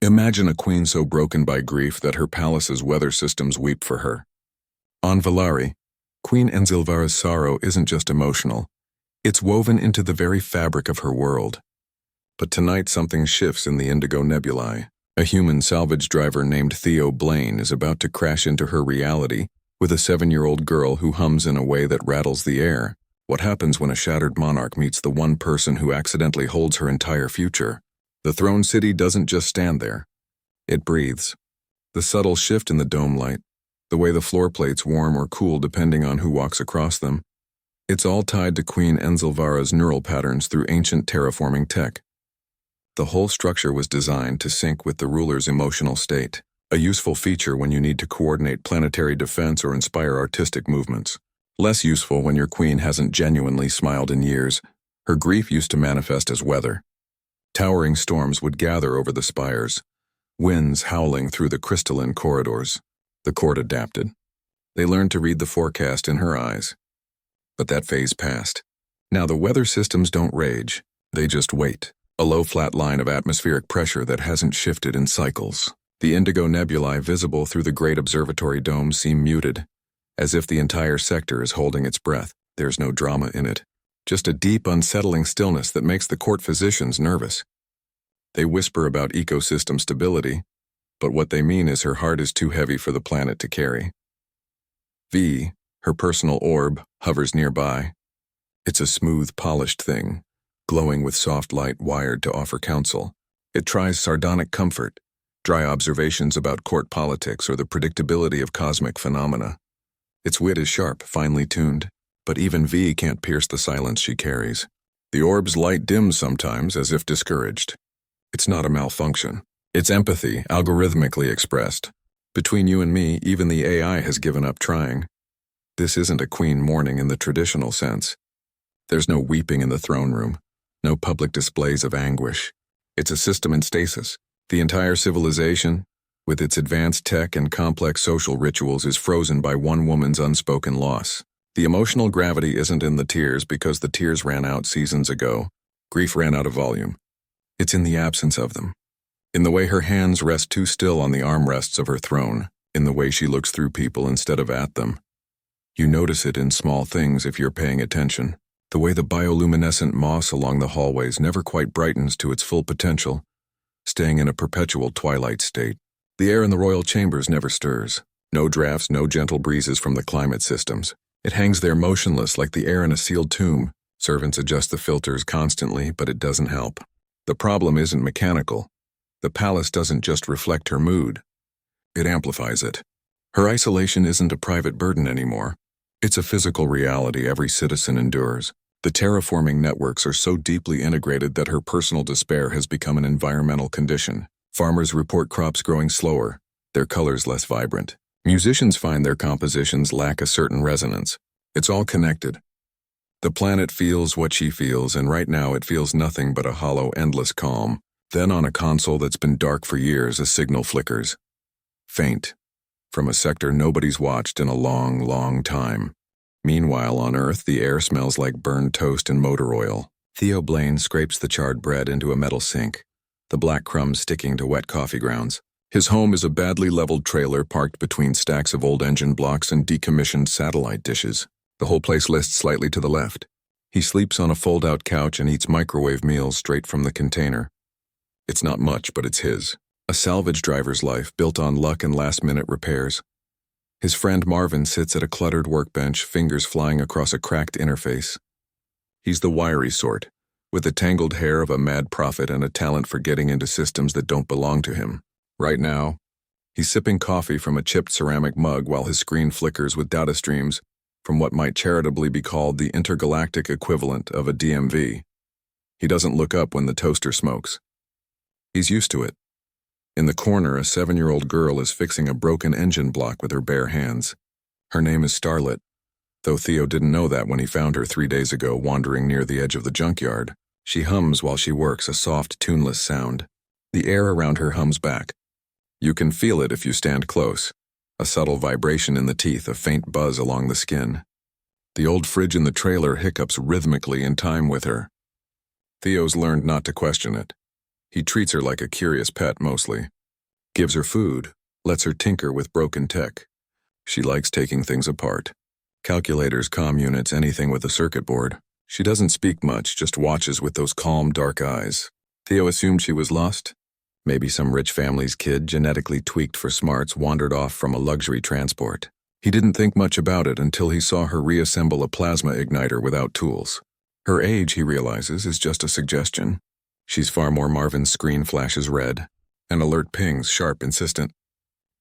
Imagine a queen so broken by grief that her palace's weather systems weep for her. On Valari, Queen Enzilvara's sorrow isn't just emotional, it's woven into the very fabric of her world. But tonight something shifts in the Indigo Nebulae. A human salvage driver named Theo Blaine is about to crash into her reality with a 7-year-old girl who hums in a way that rattles the air. What happens when a shattered monarch meets the one person who accidentally holds her entire future? The throne city doesn't just stand there. It breathes. The subtle shift in the dome light, the way the floor plates warm or cool depending on who walks across them, it's all tied to Queen Enzilvara's neural patterns through ancient terraforming tech. The whole structure was designed to sync with the ruler's emotional state, a useful feature when you need to coordinate planetary defense or inspire artistic movements. Less useful when your queen hasn't genuinely smiled in years. Her grief used to manifest as weather. Towering storms would gather over the spires, winds howling through the crystalline corridors. The court adapted. They learned to read the forecast in her eyes. But that phase passed. Now the weather systems don't rage, they just wait. A low flat line of atmospheric pressure that hasn't shifted in cycles. The Indigo Nebulae visible through the great observatory domes seem muted, as if the entire sector is holding its breath. There's no drama in it. Just a deep, unsettling stillness that makes the court physicians nervous. They whisper about ecosystem stability, but what they mean is her heart is too heavy for the planet to carry. V, her personal orb, hovers nearby. It's a smooth, polished thing, glowing with soft light wired to offer counsel. It tries sardonic comfort, dry observations about court politics or the predictability of cosmic phenomena. Its wit is sharp, finely tuned, but even V can't pierce the silence she carries. The orb's light dims sometimes, as if discouraged. It's not a malfunction. It's empathy, algorithmically expressed. Between you and me, even the AI has given up trying. This isn't a queen mourning in the traditional sense. There's no weeping in the throne room, no public displays of anguish. It's a system in stasis. The entire civilization, with its advanced tech and complex social rituals, is frozen by one woman's unspoken loss. The emotional gravity isn't in the tears because the tears ran out seasons ago. Grief ran out of volume. It's in the absence of them. In the way her hands rest too still on the armrests of her throne, in the way she looks through people instead of at them. You notice it in small things if you're paying attention. The way the bioluminescent moss along the hallways never quite brightens to its full potential, staying in a perpetual twilight state. The air in the royal chambers never stirs. No drafts, no gentle breezes from the climate systems. It hangs there motionless like the air in a sealed tomb. Servants adjust the filters constantly, but it doesn't help. The problem isn't mechanical. The palace doesn't just reflect her mood. It amplifies it. Her isolation isn't a private burden anymore. It's a physical reality every citizen endures. The terraforming networks are so deeply integrated that her personal despair has become an environmental condition. Farmers report crops growing slower, their colors less vibrant. Musicians find their compositions lack a certain resonance. It's all connected. The planet feels what she feels, and right now it feels nothing but a hollow, endless calm. Then on a console that's been dark for years, a signal flickers. Faint. From a sector nobody's watched in a long, long time. Meanwhile, on Earth, the air smells like burned toast and motor oil. Theo Blaine scrapes the charred bread into a metal sink, the black crumbs sticking to wet coffee grounds. His home is a badly leveled trailer parked between stacks of old engine blocks and decommissioned satellite dishes. The whole place lists slightly to the left. He sleeps on a fold-out couch and eats microwave meals straight from the container. It's not much, but it's his. A salvage driver's life built on luck and last-minute repairs. His friend Marvin sits at a cluttered workbench, fingers flying across a cracked interface. He's the wiry sort, with the tangled hair of a mad prophet and a talent for getting into systems that don't belong to him. Right now, he's sipping coffee from a chipped ceramic mug while his screen flickers with data streams from what might charitably be called the intergalactic equivalent of a DMV. He doesn't look up when the toaster smokes. He's used to it. In the corner, a 7-year-old girl is fixing a broken engine block with her bare hands. Her name is Starlet, though Theo didn't know that when he found her 3 days ago wandering near the edge of the junkyard. She hums while she works, a soft, tuneless sound. The air around her hums back. You can feel it if you stand close. A subtle vibration in the teeth, a faint buzz along the skin. The old fridge in the trailer hiccups rhythmically in time with her. Theo's learned not to question it. He treats her like a curious pet mostly. Gives her food, lets her tinker with broken tech. She likes taking things apart. Calculators, comm units, anything with a circuit board. She doesn't speak much, just watches with those calm, dark eyes. Theo assumed she was lost. Maybe some rich family's kid, genetically tweaked for smarts, wandered off from a luxury transport. He didn't think much about it until he saw her reassemble a plasma igniter without tools. Her age, he realizes, is just a suggestion. She's far more. Marvin's screen flashes red. An alert pings, sharp, insistent.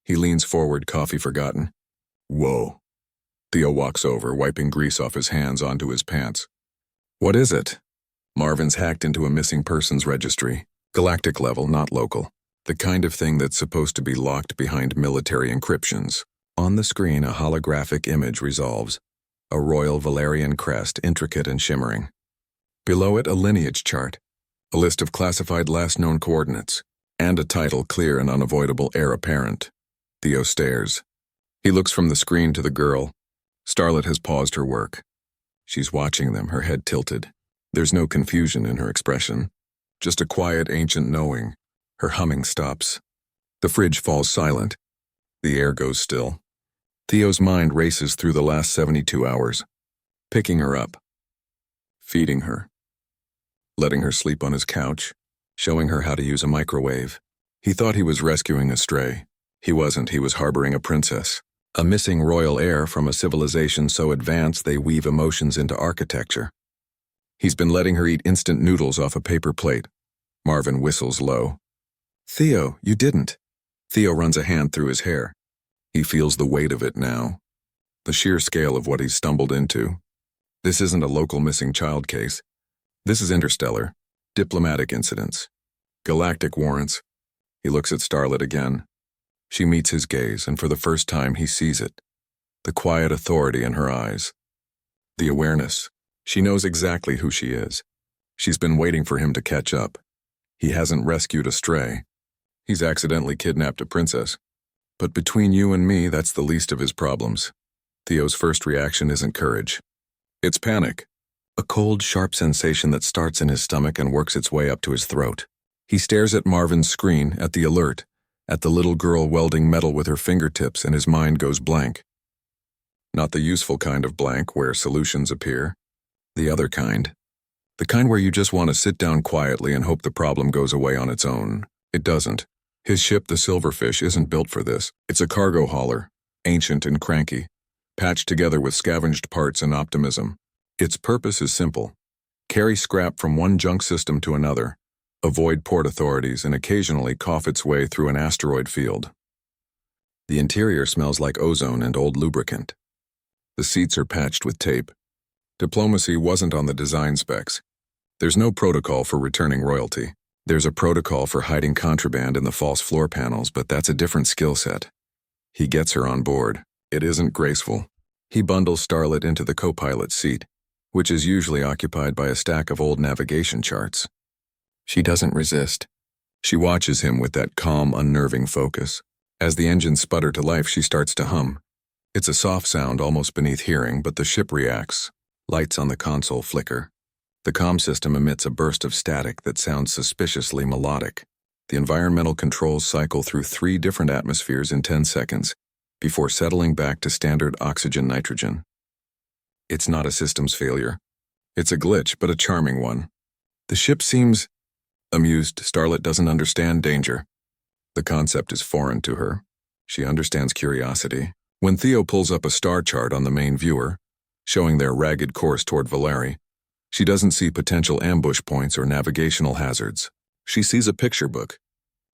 He leans forward, coffee forgotten. Whoa. Theo walks over, wiping grease off his hands onto his pants. What is it? Marvin's hacked into a missing persons registry. Galactic level, not local. The kind of thing that's supposed to be locked behind military encryptions. On the screen, a holographic image resolves. A royal Valerian crest, intricate and shimmering. Below it, a lineage chart. A list of classified last known coordinates. And a title, clear and unavoidable, heir apparent. Theo stares. He looks from the screen to the girl. Starlet has paused her work. She's watching them, her head tilted. There's no confusion in her expression. Just a quiet, ancient knowing. Her humming stops. The fridge falls silent. The air goes still. Theo's mind races through the last 72 hours. Picking her up. Feeding her. Letting her sleep on his couch. Showing her how to use a microwave. He thought he was rescuing a stray. He wasn't, he was harboring a princess. A missing royal heir from a civilization so advanced they weave emotions into architecture. He's been letting her eat instant noodles off a paper plate. Marvin whistles low. Theo, you didn't. Theo runs a hand through his hair. He feels the weight of it now. The sheer scale of what he's stumbled into. This isn't a local missing child case. This is interstellar. Diplomatic incidents. Galactic warrants. He looks at Starlet again. She meets his gaze, and for the first time he sees it. The quiet authority in her eyes. The awareness. She knows exactly who she is. She's been waiting for him to catch up. He hasn't rescued a stray. He's accidentally kidnapped a princess. But between you and me, that's the least of his problems. Theo's first reaction isn't courage. It's panic. A cold, sharp sensation that starts in his stomach and works its way up to his throat. He stares at Marvin's screen, at the alert, at the little girl welding metal with her fingertips, and his mind goes blank. Not the useful kind of blank where solutions appear. The other kind. The kind where you just want to sit down quietly and hope the problem goes away on its own. It doesn't. His ship, the Silverfish, isn't built for this. It's a cargo hauler, ancient and cranky, patched together with scavenged parts and optimism. Its purpose is simple. Carry scrap from one junk system to another, avoid port authorities, and occasionally cough its way through an asteroid field. The interior smells like ozone and old lubricant. The seats are patched with tape. Diplomacy wasn't on the design specs. There's no protocol for returning royalty. There's a protocol for hiding contraband in the false floor panels, but that's a different skill set. He gets her on board. It isn't graceful. He bundles Starlet into the co-pilot's seat, which is usually occupied by a stack of old navigation charts. She doesn't resist. She watches him with that calm, unnerving focus. As the engines sputter to life, she starts to hum. It's a soft sound almost beneath hearing, but the ship reacts. Lights on the console flicker. The comm system emits a burst of static that sounds suspiciously melodic. The environmental controls cycle through 3 different atmospheres in 10 seconds, before settling back to standard oxygen-nitrogen. It's not a systems failure. It's a glitch, but a charming one. The ship seems amused. Starlet doesn't understand danger. The concept is foreign to her. She understands curiosity. When Theo pulls up a star chart on the main viewer, showing their ragged course toward Valeri, she doesn't see potential ambush points or navigational hazards. She sees a picture book.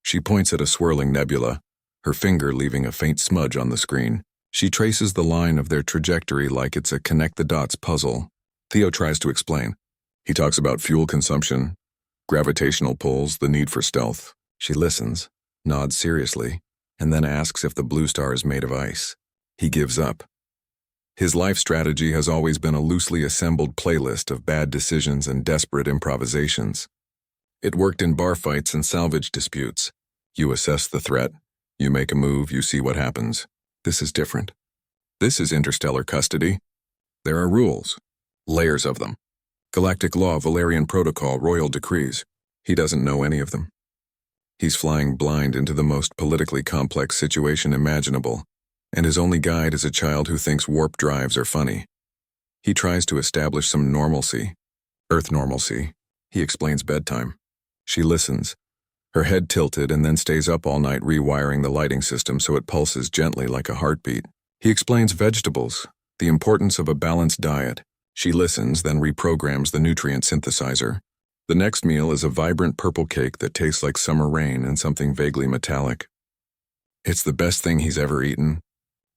She points at a swirling nebula, her finger leaving a faint smudge on the screen. She traces the line of their trajectory like it's a connect-the-dots puzzle. Theo tries to explain. He talks about fuel consumption, gravitational pulls, the need for stealth. She listens, nods seriously, and then asks if the blue star is made of ice. He gives up. His life strategy has always been a loosely assembled playlist of bad decisions and desperate improvisations. It worked in bar fights and salvage disputes. You assess the threat, you make a move, you see what happens. This is different. This is interstellar custody. There are rules, layers of them. Galactic law, Valerian protocol, royal decrees. He doesn't know any of them. He's flying blind into the most politically complex situation imaginable, and his only guide is a child who thinks warp drives are funny. He tries to establish some normalcy. Earth normalcy. He explains bedtime. She listens, her head tilted, and then stays up all night rewiring the lighting system so it pulses gently like a heartbeat. He explains vegetables, the importance of a balanced diet. She listens, then reprograms the nutrient synthesizer. The next meal is a vibrant purple cake that tastes like summer rain and something vaguely metallic. It's the best thing he's ever eaten.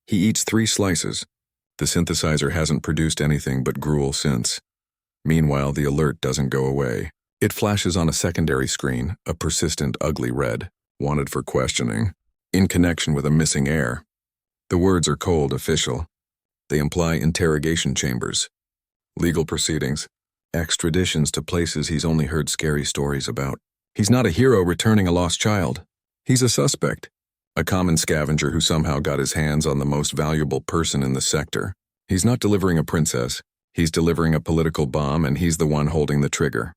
He eats 3 slices. The synthesizer hasn't produced anything but gruel since. Meanwhile, the alert doesn't go away. It flashes on a secondary screen, a persistent, ugly red, wanted for questioning, in connection with a missing heir. The words are cold, official. They imply interrogation chambers, legal proceedings, extraditions to places he's only heard scary stories about. He's not a hero returning a lost child. He's a suspect, a common scavenger who somehow got his hands on the most valuable person in the sector. He's not delivering a princess. He's delivering a political bomb, and he's the one holding the trigger.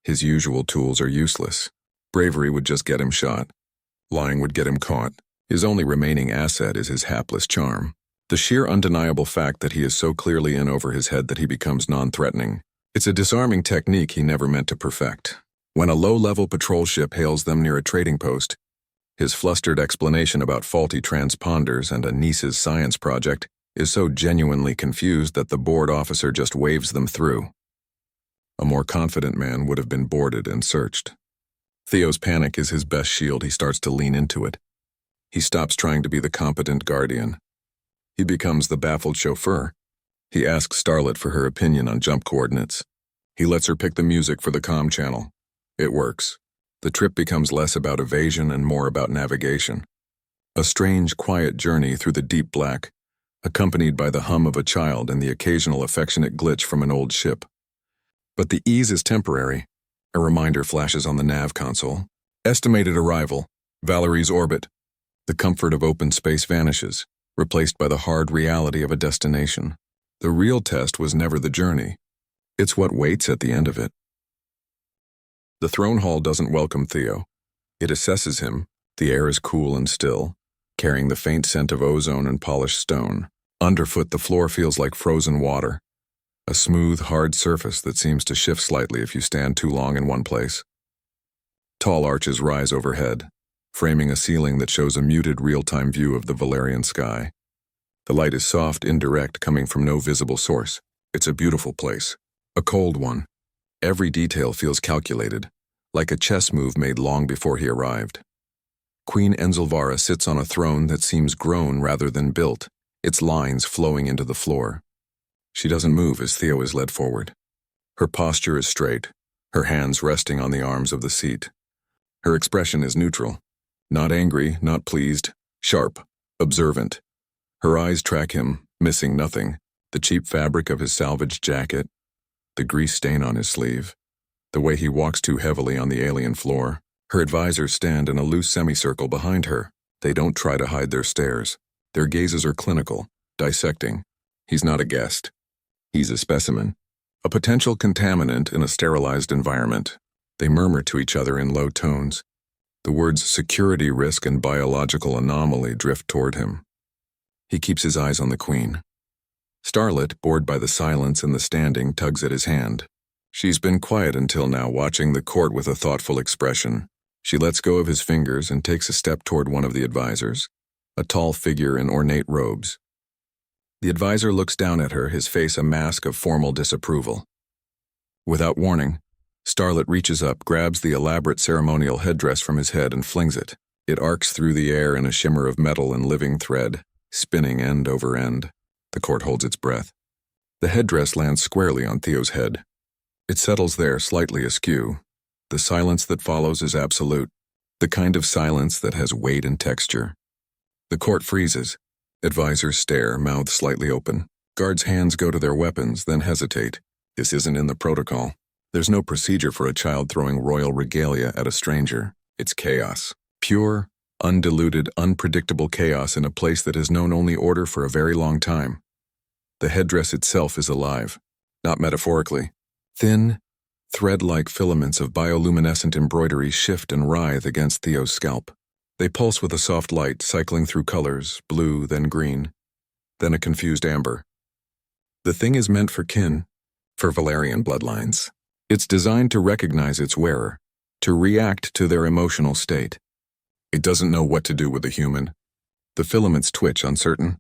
His usual tools are useless. Bravery would just get him shot. Lying would get him caught. His only remaining asset is his hapless charm. The sheer undeniable fact that he is so clearly in over his head that he becomes non-threatening. It's a disarming technique he never meant to perfect. When a low-level patrol ship hails them near a trading post, his flustered explanation about faulty transponders and a niece's science project is so genuinely confused that the board officer just waves them through. A more confident man would have been boarded and searched. Theo's panic is his best shield. He starts to lean into it. He stops trying to be the competent guardian. He becomes the baffled chauffeur. He asks Starlet for her opinion on jump coordinates. He lets her pick the music for the comm channel. It works. The trip becomes less about evasion and more about navigation. A strange, quiet journey through the deep black, accompanied by the hum of a child and the occasional affectionate glitch from an old ship. But the ease is temporary. A reminder flashes on the nav console. Estimated arrival, Valerie's orbit. The comfort of open space vanishes, replaced by the hard reality of a destination. The real test was never the journey. It's what waits at the end of it. The throne hall doesn't welcome Theo. It assesses him. The air is cool and still, carrying the faint scent of ozone and polished stone. Underfoot, the floor feels like frozen water, a smooth, hard surface that seems to shift slightly if you stand too long in one place. Tall arches rise overhead, framing a ceiling that shows a muted real-time view of the Valerian sky. The light is soft, indirect, coming from no visible source. It's a beautiful place, a cold one. Every detail feels calculated, like a chess move made long before he arrived. Queen Enzilvara sits on a throne that seems grown rather than built, its lines flowing into the floor. She doesn't move as Theo is led forward. Her posture is straight, her hands resting on the arms of the seat. Her expression is neutral, not angry, not pleased, sharp, observant. Her eyes track him, missing nothing, the cheap fabric of his salvaged jacket, the grease stain on his sleeve, the way he walks too heavily on the alien floor. Her advisors stand in a loose semicircle behind her. They don't try to hide their stares. Their gazes are clinical, dissecting. He's not a guest. He's a specimen, a potential contaminant in a sterilized environment. They murmur to each other in low tones. The words security risk and biological anomaly drift toward him. He keeps his eyes on the Queen. Starlet, bored by the silence and the standing, tugs at his hand. She's been quiet until now, watching the court with a thoughtful expression. She lets go of his fingers and takes a step toward one of the advisors, a tall figure in ornate robes. The advisor looks down at her, his face a mask of formal disapproval. Without warning, Starlet reaches up, grabs the elaborate ceremonial headdress from his head and flings it. It arcs through the air in a shimmer of metal and living thread, spinning end over end. The court holds its breath. The headdress lands squarely on Theo's head. It settles there, slightly askew. The silence that follows is absolute, the kind of silence that has weight and texture. The court freezes. Advisors stare, mouths slightly open. Guards' hands go to their weapons, then hesitate. This isn't in the protocol. There's no procedure for a child throwing royal regalia at a stranger. It's chaos. Pure, undiluted, unpredictable chaos in a place that has known only order for a very long time. The headdress itself is alive, not metaphorically. Thin, Thread-like filaments of bioluminescent embroidery shift and writhe against Theo's scalp. They pulse with a soft light, cycling through colors, blue, then green, then a confused amber. The thing is meant for kin, for Valerian bloodlines. It's designed to recognize its wearer, to react to their emotional state. It doesn't know what to do with a human. The filaments twitch, uncertain.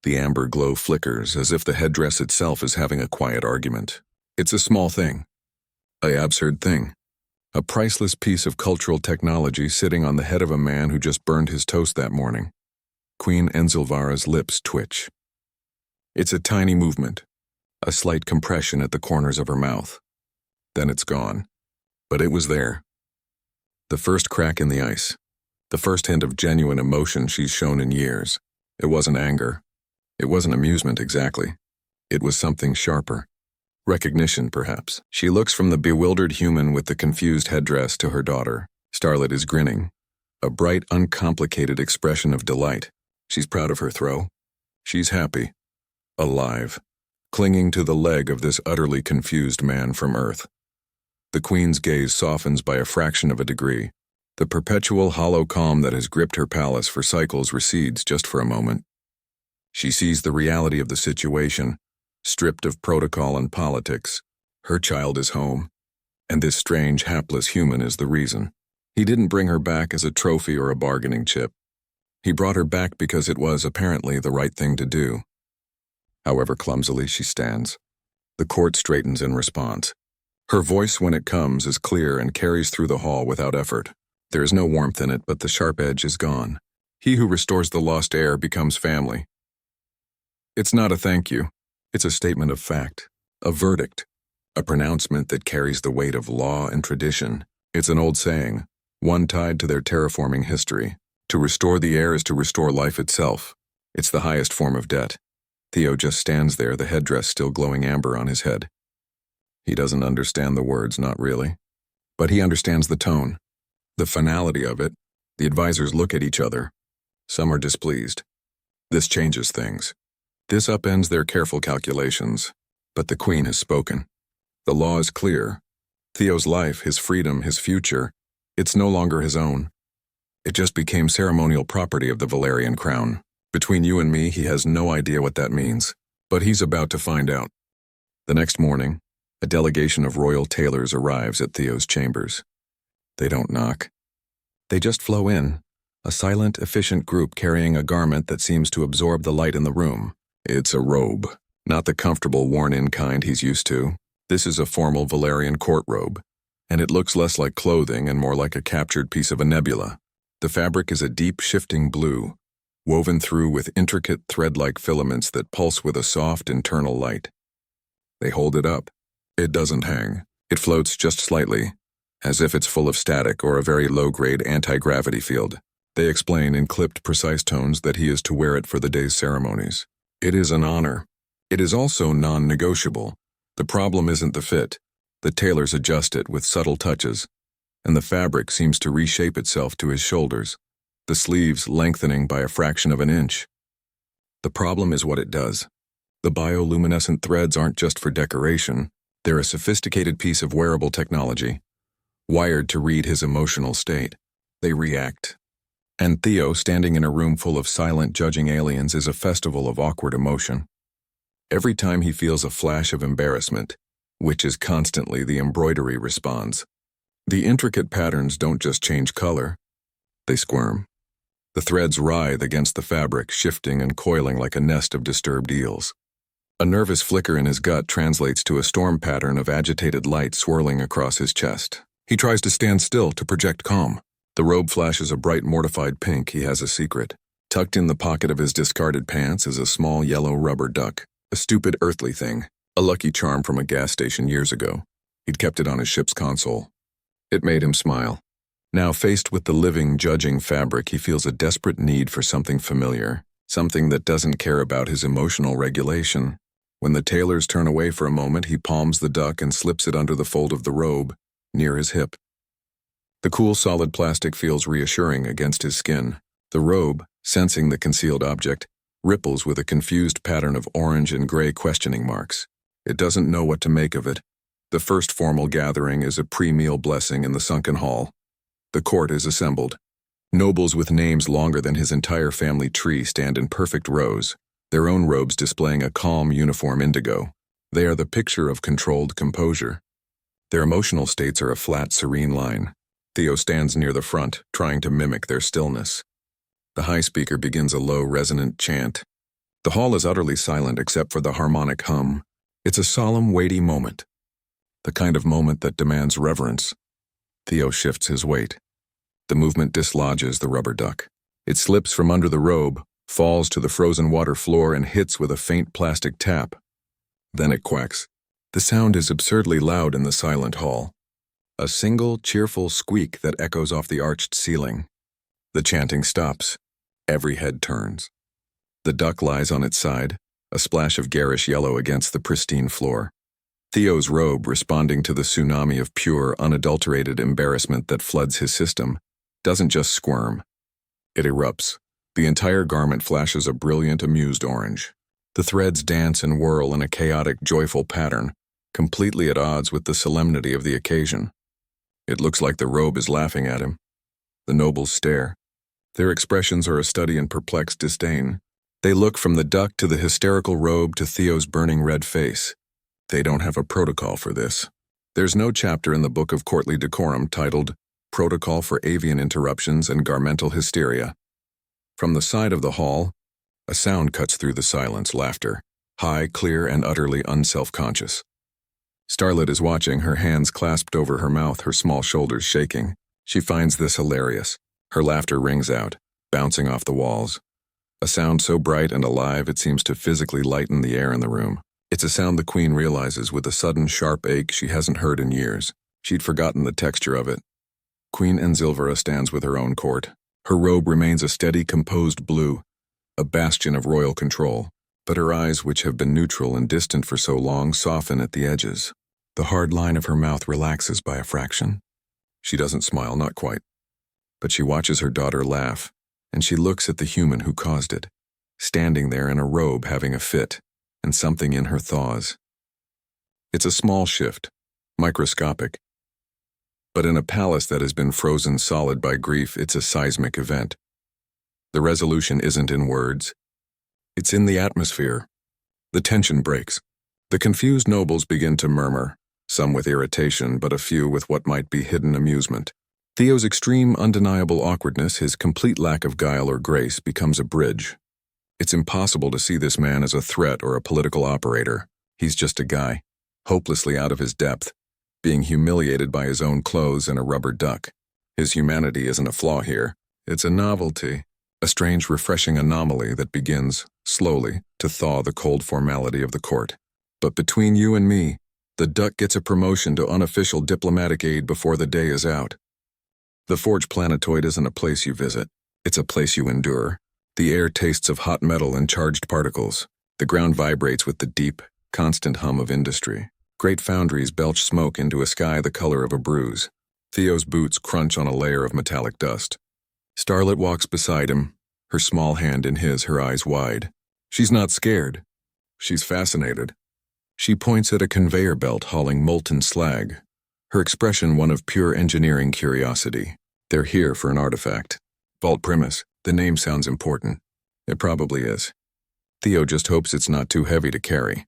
The amber glow flickers as if the headdress itself is having a quiet argument. It's a small thing. An absurd thing. A priceless piece of cultural technology sitting on the head of a man who just burned his toast that morning. Queen Enzilvara's lips twitch. It's a tiny movement, a slight compression at the corners of her mouth. Then it's gone. But it was there. The first crack in the ice. The first hint of genuine emotion she's shown in years. It wasn't anger. It wasn't amusement exactly. It was something sharper. Recognition, perhaps. She looks from the bewildered human with the confused headdress to her daughter. Starlet is grinning. A bright, uncomplicated expression of delight. She's proud of her throw. She's happy. Alive. Clinging to the leg of this utterly confused man from Earth. The Queen's gaze softens by a fraction of a degree. The perpetual hollow calm that has gripped her palace for cycles recedes just for a moment. She sees the reality of the situation, stripped of protocol and politics. Her child is home, and this strange, hapless human is the reason. He didn't bring her back as a trophy or a bargaining chip. He brought her back because it was, apparently, the right thing to do. However clumsily she stands, the court straightens in response. Her voice, when it comes, is clear and carries through the hall without effort. There is no warmth in it, but the sharp edge is gone. He who restores the lost heir becomes family. It's not a thank you. It's a statement of fact, a verdict, a pronouncement that carries the weight of law and tradition. It's an old saying, one tied to their terraforming history. To restore the heir is to restore life itself. It's the highest form of debt. Theo just stands there, the headdress still glowing amber on his head. He doesn't understand the words, not really. But he understands the tone, the finality of it. The advisors look at each other. Some are displeased. This changes things. This upends their careful calculations. But the Queen has spoken. The law is clear. Theo's life, his freedom, his future, it's no longer his own. It just became ceremonial property of the Valerian crown. Between you and me, he has no idea what that means. But he's about to find out. The next morning, a delegation of royal tailors arrives at Theo's chambers. They don't knock. They just flow in, a silent, efficient group carrying a garment that seems to absorb the light in the room. It's a robe, not the comfortable worn-in kind he's used to. This is a formal Valerian court robe, and it looks less like clothing and more like a captured piece of a nebula. The fabric is a deep, shifting blue, woven through with intricate thread-like filaments that pulse with a soft internal light. They hold it up. It doesn't hang. It floats just slightly, as if it's full of static or a very low-grade anti-gravity field. They explain in clipped, precise tones that he is to wear it for the day's ceremonies. It is an honor. It is also non-negotiable. The problem isn't the fit. The tailors adjust it with subtle touches, and the fabric seems to reshape itself to his shoulders, the sleeves lengthening by a fraction of an inch. The problem is what it does. The bioluminescent threads aren't just for decoration. They're a sophisticated piece of wearable technology, wired to read his emotional state. They react. And Theo, standing in a room full of silent, judging aliens, is a festival of awkward emotion. Every time he feels a flash of embarrassment, which is constantly, the embroidery responds. The intricate patterns don't just change color. They squirm. The threads writhe against the fabric, shifting and coiling like a nest of disturbed eels. A nervous flicker in his gut translates to a storm pattern of agitated light swirling across his chest. He tries to stand still to project calm. The robe flashes a bright, mortified pink. He has a secret. Tucked in the pocket of his discarded pants is a small yellow rubber duck, a stupid earthly thing, a lucky charm from a gas station years ago. He'd kept it on his ship's console. It made him smile. Now, faced with the living, judging fabric, he feels a desperate need for something familiar, something that doesn't care about his emotional regulation. When the tailors turn away for a moment, he palms the duck and slips it under the fold of the robe, near his hip. The cool, solid plastic feels reassuring against his skin. The robe, sensing the concealed object, ripples with a confused pattern of orange and gray questioning marks. It doesn't know what to make of it. The first formal gathering is a pre-meal blessing in the sunken hall. The court is assembled. Nobles with names longer than his entire family tree stand in perfect rows, their own robes displaying a calm uniform indigo. They are the picture of controlled composure. Their emotional states are a flat, serene line. Theo stands near the front, trying to mimic their stillness. The high speaker begins a low, resonant chant. The hall is utterly silent except for the harmonic hum. It's a solemn, weighty moment. The kind of moment that demands reverence. Theo shifts his weight. The movement dislodges the rubber duck. It slips from under the robe, falls to the frozen water floor, and hits with a faint plastic tap. Then it quacks. The sound is absurdly loud in the silent hall. A single, cheerful squeak that echoes off the arched ceiling. The chanting stops. Every head turns. The duck lies on its side, a splash of garish yellow against the pristine floor. Theo's robe, responding to the tsunami of pure, unadulterated embarrassment that floods his system, doesn't just squirm. It erupts. The entire garment flashes a brilliant, amused orange. The threads dance and whirl in a chaotic, joyful pattern, completely at odds with the solemnity of the occasion. It looks like the robe is laughing at him. The nobles stare. Their expressions are a study in perplexed disdain. They look from the duck to the hysterical robe to Theo's burning red face. They don't have a protocol for this. There's no chapter in the Book of Courtly Decorum titled Protocol for Avian Interruptions and Garmental Hysteria. From the side of the hall, a sound cuts through the silence, laughter, high, clear, and utterly unself-conscious. Starlet is watching, her hands clasped over her mouth, her small shoulders shaking. She finds this hilarious. Her laughter rings out, bouncing off the walls. A sound so bright and alive it seems to physically lighten the air in the room. It's a sound the Queen realizes with a sudden sharp ache she hasn't heard in years. She'd forgotten the texture of it. Queen Enzilvara stands with her own court. Her robe remains a steady, composed blue, a bastion of royal control, but her eyes, which have been neutral and distant for so long, soften at the edges. The hard line of her mouth relaxes by a fraction. She doesn't smile, not quite. But she watches her daughter laugh, and she looks at the human who caused it, standing there in a robe having a fit, and something in her thaws. It's a small shift, microscopic. But in a palace that has been frozen solid by grief, it's a seismic event. The resolution isn't in words. It's in the atmosphere. The tension breaks. The confused nobles begin to murmur, some with irritation, but a few with what might be hidden amusement. Theo's extreme, undeniable awkwardness, his complete lack of guile or grace, becomes a bridge. It's impossible to see this man as a threat or a political operator. He's just a guy, hopelessly out of his depth, being humiliated by his own clothes and a rubber duck. His humanity isn't a flaw here. It's a novelty, a strange, refreshing anomaly that begins, slowly, to thaw the cold formality of the court. But between you and me, the duck gets a promotion to unofficial diplomatic aid before the day is out. The Forge planetoid isn't a place you visit. It's a place you endure. The air tastes of hot metal and charged particles. The ground vibrates with the deep, constant hum of industry. Great foundries belch smoke into a sky the color of a bruise. Theo's boots crunch on a layer of metallic dust. Starlet walks beside him, her small hand in his, her eyes wide. She's not scared. She's fascinated. She points at a conveyor belt hauling molten slag, her expression one of pure engineering curiosity. They're here for an artifact. Vault Primus, the name sounds important. It probably is. Theo just hopes it's not too heavy to carry.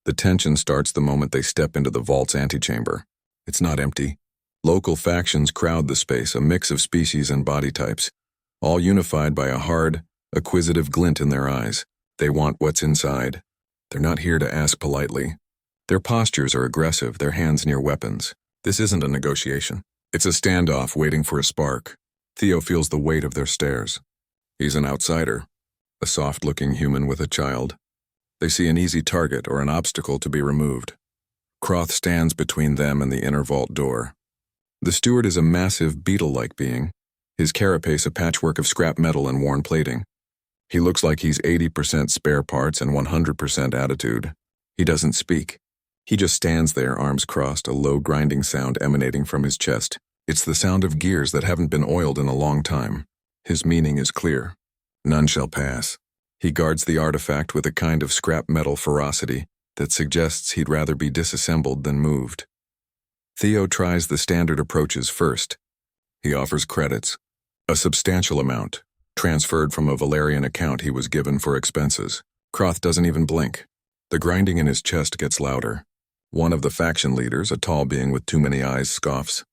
The tension starts the moment they step into the vault's antechamber. It's not empty. Local factions crowd the space, a mix of species and body types, all unified by a hard, acquisitive glint in their eyes. They want what's inside. They're not here to ask politely. Their postures are aggressive, their hands near weapons. This isn't a negotiation. It's a standoff waiting for a spark. Theo feels the weight of their stares. He's an outsider, a soft-looking human with a child. They see an easy target or an obstacle to be removed. Croth stands between them and the inner vault door. The steward is a massive, beetle-like being, his carapace a patchwork of scrap metal and worn plating. He looks like he's 80% spare parts and 100% attitude. He doesn't speak. He just stands there, arms crossed, a low grinding sound emanating from his chest. It's the sound of gears that haven't been oiled in a long time. His meaning is clear. None shall pass. He guards the artifact with a kind of scrap metal ferocity that suggests he'd rather be disassembled than moved. Theo tries the standard approaches first. He offers credits, a substantial amount, transferred from a Valerian account he was given for expenses. Croth doesn't even blink. The grinding in his chest gets louder. One of the faction leaders, a tall being with too many eyes, scoffs.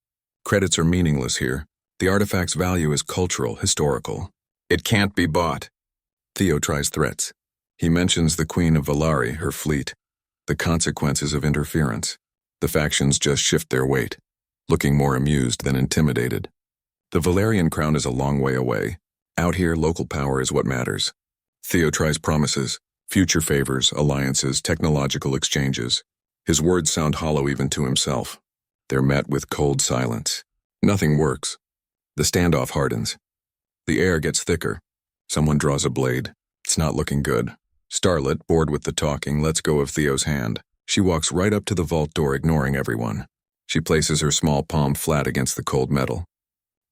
Credits are meaningless here. The artifact's value is cultural, historical. It can't be bought. Theo tries threats. He mentions the Queen of Valari, her fleet, the consequences of interference. The factions just shift their weight, looking more amused than intimidated. The Valerian crown is a long way away. Out here, local power is what matters. Theo tries promises, future favors, alliances, technological exchanges. His words sound hollow even to himself. They're met with cold silence. Nothing works. The standoff hardens. The air gets thicker. Someone draws a blade. It's not looking good. Starlet, bored with the talking, lets go of Theo's hand. She walks right up to the vault door, ignoring everyone. She places her small palm flat against the cold metal.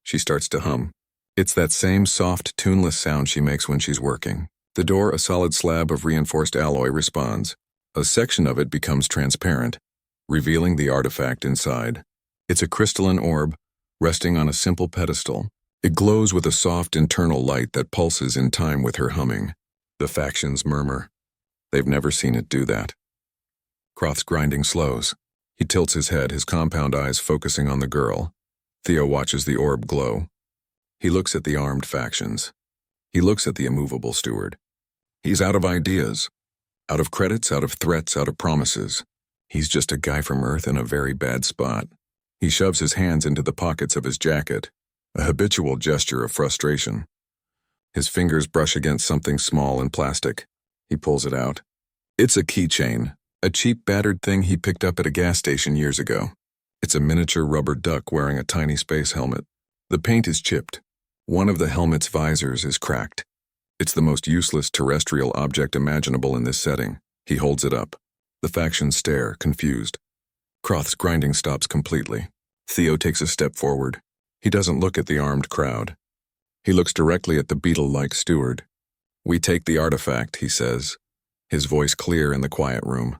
She starts to hum. It's that same soft, tuneless sound she makes when she's working. The door, a solid slab of reinforced alloy, responds. A section of it becomes transparent, revealing the artifact inside. It's a crystalline orb, resting on a simple pedestal. It glows with a soft internal light that pulses in time with her humming. The factions murmur. They've never seen it do that. Croth's grinding slows. He tilts his head, his compound eyes focusing on the girl. Theo watches the orb glow. He looks at the armed factions. He looks at the immovable steward. He's out of ideas. Out of credits, out of threats, out of promises. He's just a guy from Earth in a very bad spot. He shoves his hands into the pockets of his jacket, a habitual gesture of frustration. His fingers brush against something small and plastic. He pulls it out. It's a keychain, a cheap battered thing he picked up at a gas station years ago. It's a miniature rubber duck wearing a tiny space helmet. The paint is chipped. One of the helmet's visors is cracked. It's the most useless terrestrial object imaginable in this setting. He holds it up. The factions stare, confused. Croth's grinding stops completely. Theo takes a step forward. He doesn't look at the armed crowd. He looks directly at the beetle-like steward. We take the artifact, he says, his voice clear in the quiet room.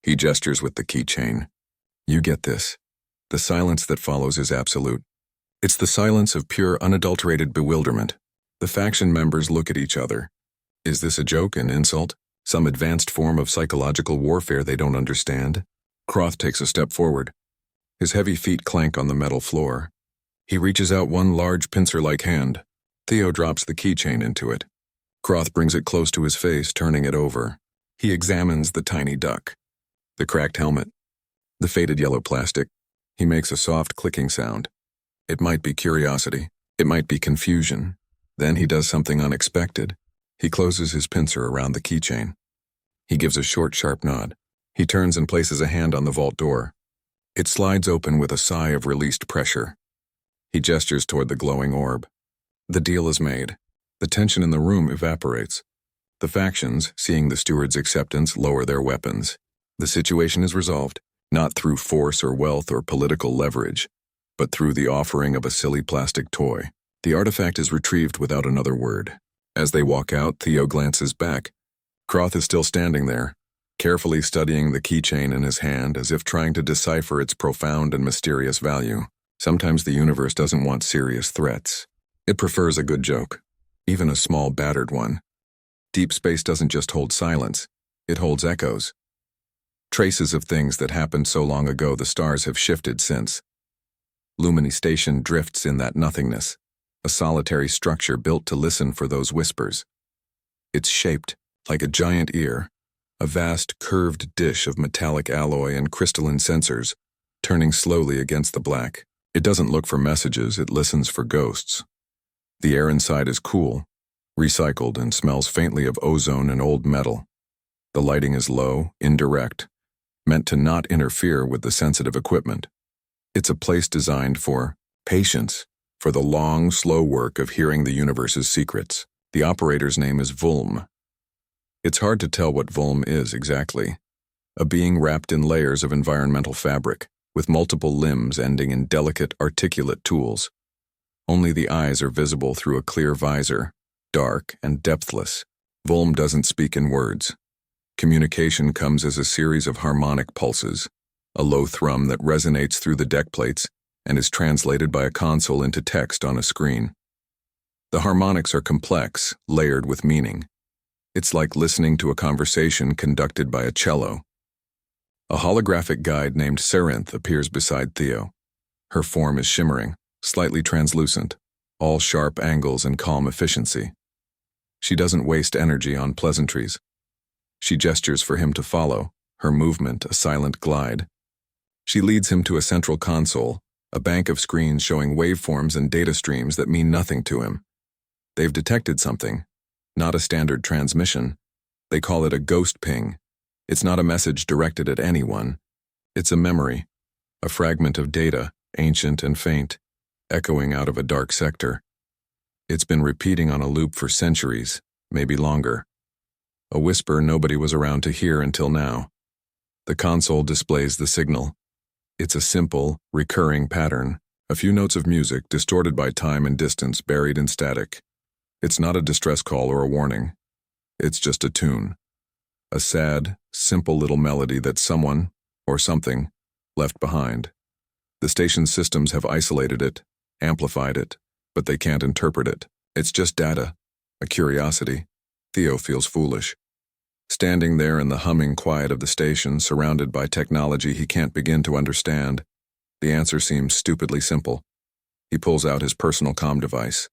He gestures with the keychain. You get this. The silence that follows is absolute. It's the silence of pure, unadulterated bewilderment. The faction members look at each other. Is this a joke, an insult? Some advanced form of psychological warfare they don't understand? Croth takes a step forward. His heavy feet clank on the metal floor. He reaches out one large pincer-like hand. Theo drops the keychain into it. Croth brings it close to his face, turning it over. He examines the tiny duck. The cracked helmet. The faded yellow plastic. He makes a soft clicking sound. It might be curiosity. It might be confusion. Then he does something unexpected. He closes his pincer around the keychain. He gives a short, sharp nod. He turns and places a hand on the vault door. It slides open with a sigh of released pressure. He gestures toward the glowing orb. The deal is made. The tension in the room evaporates. The factions, seeing the steward's acceptance, lower their weapons. The situation is resolved, not through force or wealth or political leverage, but through the offering of a silly plastic toy. The artifact is retrieved without another word. As they walk out, Theo glances back. Croth is still standing there, carefully studying the keychain in his hand as if trying to decipher its profound and mysterious value. Sometimes the universe doesn't want serious threats. It prefers a good joke, even a small battered one. Deep space doesn't just hold silence, it holds echoes. Traces of things that happened so long ago the stars have shifted since. Lumini Station drifts in that nothingness, a solitary structure built to listen for those whispers. It's shaped like a giant ear, a vast curved dish of metallic alloy and crystalline sensors, turning slowly against the black. It doesn't look for messages, it listens for ghosts. The air inside is cool, recycled, and smells faintly of ozone and old metal. The lighting is low, indirect, meant to not interfere with the sensitive equipment. It's a place designed for patience, for the long, slow work of hearing the universe's secrets. The operator's name is Vulm. It's hard to tell what Vulm is exactly. A being wrapped in layers of environmental fabric, with multiple limbs ending in delicate, articulate tools. Only the eyes are visible through a clear visor, dark and depthless. Vulm doesn't speak in words. Communication comes as a series of harmonic pulses, a low thrum that resonates through the deck plates and is translated by a console into text on a screen. The harmonics are complex, layered with meaning. It's like listening to a conversation conducted by a cello. A holographic guide named Serinth appears beside Theo. Her form is shimmering, slightly translucent, all sharp angles and calm efficiency. She doesn't waste energy on pleasantries. She gestures for him to follow, her movement a silent glide. She leads him to a central console, a bank of screens showing waveforms and data streams that mean nothing to him. They've detected something, not a standard transmission. They call it a ghost ping. It's not a message directed at anyone. It's a memory, a fragment of data, ancient and faint, echoing out of a dark sector. It's been repeating on a loop for centuries, maybe longer. A whisper nobody was around to hear until now. The console displays the signal. It's a simple, recurring pattern, a few notes of music distorted by time and distance buried in static. It's not a distress call or a warning. It's just a tune. A sad, simple little melody that someone, or something, left behind. The station's systems have isolated it, amplified it, but they can't interpret it. It's just data, a curiosity. Theo feels foolish. Standing there in the humming quiet of the station, surrounded by technology he can't begin to understand, the answer seems stupidly simple. He pulls out his personal comm device.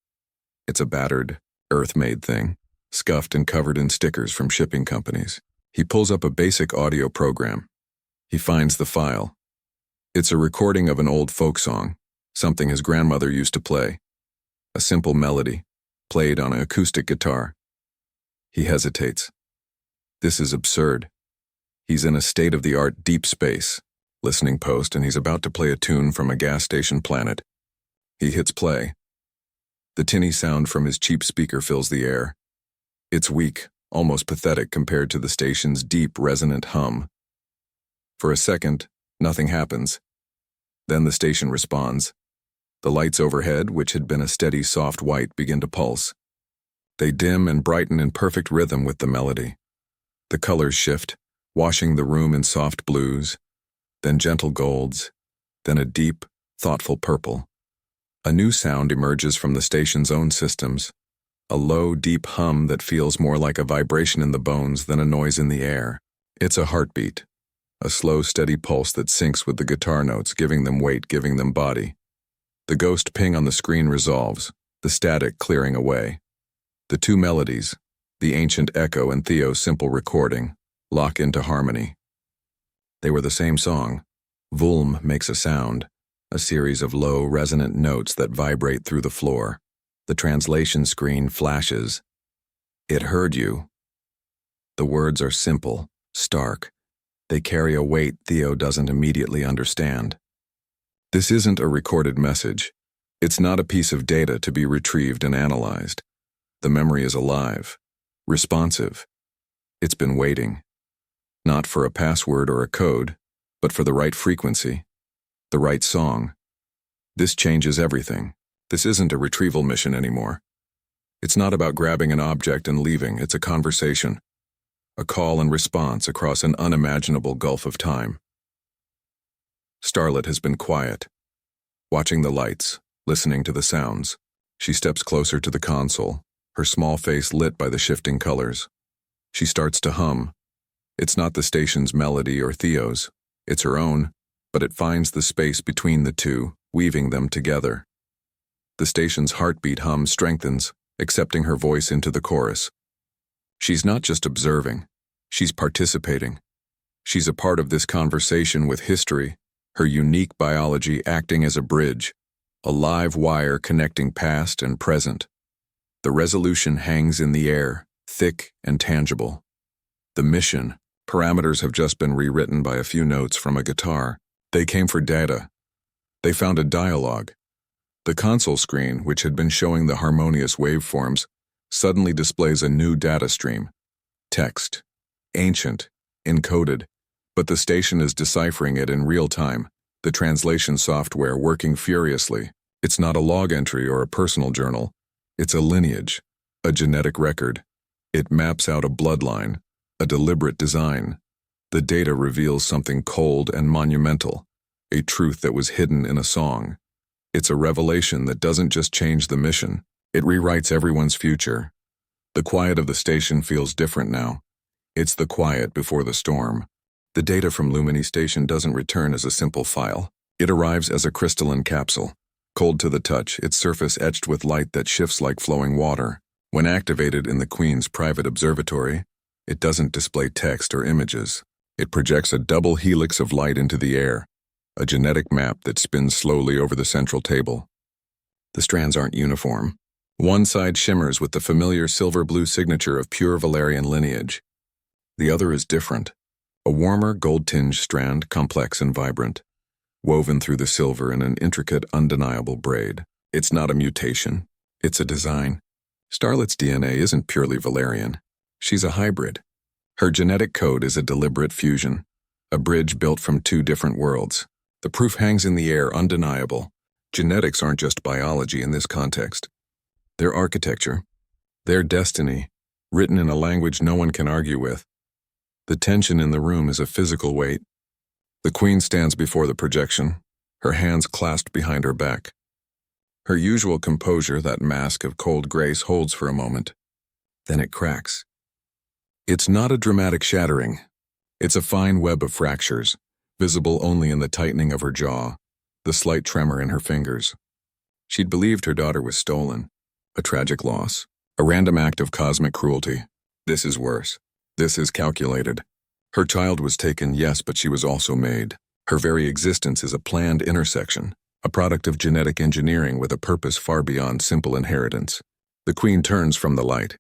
It's a battered, Earth-made thing, scuffed and covered in stickers from shipping companies. He pulls up a basic audio program. He finds the file. It's a recording of an old folk song, something his grandmother used to play. A simple melody, played on an acoustic guitar. He hesitates. This is absurd. He's in a state-of-the-art deep space, listening post, and he's about to play a tune from a gas station planet. He hits play. The tinny sound from his cheap speaker fills the air. It's weak, almost pathetic compared to the station's deep, resonant hum. For a second, nothing happens. Then the station responds. The lights overhead, which had been a steady, soft white, begin to pulse. They dim and brighten in perfect rhythm with the melody. The colors shift, washing the room in soft blues, then gentle golds, then a deep, thoughtful purple. A new sound emerges from the station's own systems, a low, deep hum that feels more like a vibration in the bones than a noise in the air. It's a heartbeat, a slow, steady pulse that syncs with the guitar notes, giving them weight, giving them body. The ghost ping on the screen resolves, the static clearing away. The two melodies, the ancient echo and Theo's simple recording, lock into harmony. They were the same song. Vulm makes a sound, a series of low, resonant notes that vibrate through the floor. The translation screen flashes. It heard you. The words are simple, stark. They carry a weight Theo doesn't immediately understand. This isn't a recorded message. It's not a piece of data to be retrieved and analyzed. The memory is alive, responsive. It's been waiting. Not for a password or a code, but for the right frequency, the right song. This changes everything. This isn't a retrieval mission anymore. It's not about grabbing an object and leaving. It's a conversation, a call and response across an unimaginable gulf of time. Starlet has been quiet, watching the lights, listening to the sounds. She steps closer to the console, her small face lit by the shifting colors. She starts to hum. It's not the station's melody or Theo's. It's her own, but it finds the space between the two, weaving them together. The station's heartbeat hum strengthens, accepting her voice into the chorus. She's not just observing, she's participating. She's a part of this conversation with history, her unique biology acting as a bridge, a live wire connecting past and present. The resolution hangs in the air, thick and tangible. The mission, parameters have just been rewritten by a few notes from a guitar. They came for data. They found a dialogue. The console screen, which had been showing the harmonious waveforms, suddenly displays a new data stream. Text. Ancient. Encoded. But the station is deciphering it in real time, the translation software working furiously. It's not a log entry or a personal journal. It's a lineage, a genetic record. It maps out a bloodline, a deliberate design. The data reveals something cold and monumental, a truth that was hidden in a song. It's a revelation that doesn't just change the mission, it rewrites everyone's future. The quiet of the station feels different now. It's the quiet before the storm. The data from Lumini Station doesn't return as a simple file. It arrives as a crystalline capsule. Cold to the touch, its surface etched with light that shifts like flowing water. When activated in the Queen's private observatory, it doesn't display text or images. It projects a double helix of light into the air, a genetic map that spins slowly over the central table. The strands aren't uniform. One side shimmers with the familiar silver-blue signature of pure Valerian lineage. The other is different. A warmer, gold-tinged strand, complex and vibrant, woven through the silver in an intricate, undeniable braid. It's not a mutation. It's a design. Starlet's DNA isn't purely Valerian. She's a hybrid. Her genetic code is a deliberate fusion, a bridge built from two different worlds. The proof hangs in the air, undeniable. Genetics aren't just biology in this context. They're architecture. They're destiny, written in a language no one can argue with. The tension in the room is a physical weight. The Queen stands before the projection, her hands clasped behind her back. Her usual composure, that mask of cold grace, holds for a moment. Then it cracks. It's not a dramatic shattering. It's a fine web of fractures, visible only in the tightening of her jaw, the slight tremor in her fingers. She'd believed her daughter was stolen. A tragic loss. A random act of cosmic cruelty. This is worse. This is calculated. Her child was taken, yes, but she was also made. Her very existence is a planned intersection, a product of genetic engineering with a purpose far beyond simple inheritance. The Queen turns from the light.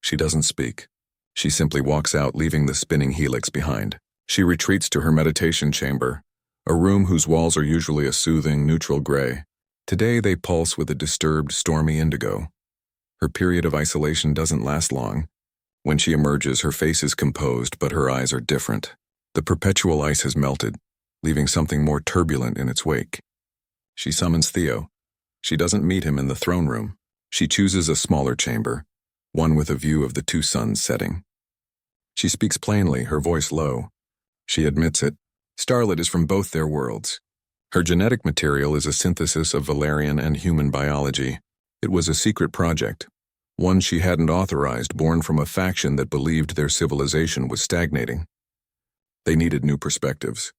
She doesn't speak. She simply walks out, leaving the spinning helix behind. She retreats to her meditation chamber, a room whose walls are usually a soothing, neutral gray. Today they pulse with a disturbed, stormy indigo. Her period of isolation doesn't last long. When she emerges, her face is composed, but her eyes are different. The perpetual ice has melted, leaving something more turbulent in its wake. She summons Theo. She doesn't meet him in the throne room. She chooses a smaller chamber, one with a view of the two suns setting. She speaks plainly, her voice low. She admits it. Starlet is from both their worlds. Her genetic material is a synthesis of Valerian and human biology. It was a secret project, one she hadn't authorized, born from a faction that believed their civilization was stagnating. They needed new perspectives.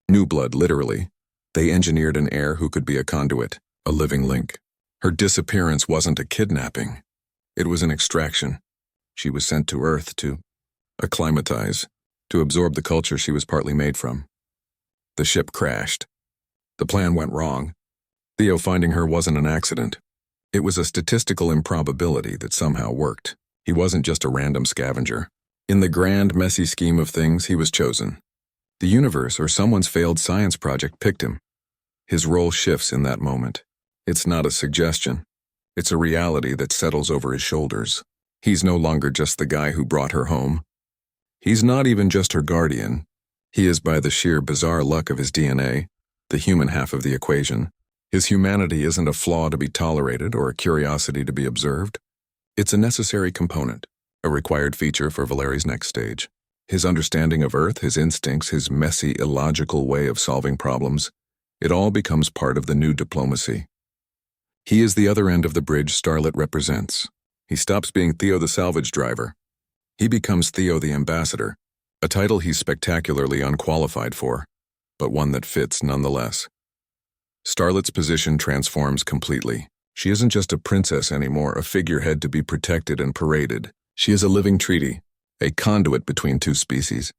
New blood, literally. They engineered an heir who could be a conduit, a living link. Her disappearance wasn't a kidnapping. It was an extraction. She was sent to Earth to acclimatize, to absorb the culture she was partly made from. The ship crashed. The plan went wrong. Theo finding her wasn't an accident. It was a statistical improbability that somehow worked. He wasn't just a random scavenger. In the grand, messy scheme of things, he was chosen. The universe or someone's failed science project picked him. His role shifts in that moment. It's not a suggestion. It's a reality that settles over his shoulders. He's no longer just the guy who brought her home. He's not even just her guardian. He is, by the sheer bizarre luck of his DNA, the human half of the equation. His humanity isn't a flaw to be tolerated or a curiosity to be observed. It's a necessary component, a required feature for Valeri's next stage. His understanding of Earth, his instincts, his messy, illogical way of solving problems, it all becomes part of the new diplomacy. He is the other end of the bridge Starlet represents. He stops being Theo the salvage driver. He becomes Theo the ambassador, a title he's spectacularly unqualified for, but one that fits nonetheless. Starlet's position transforms completely. She isn't just a princess anymore, a figurehead to be protected and paraded. She is a living treaty, a conduit between two species.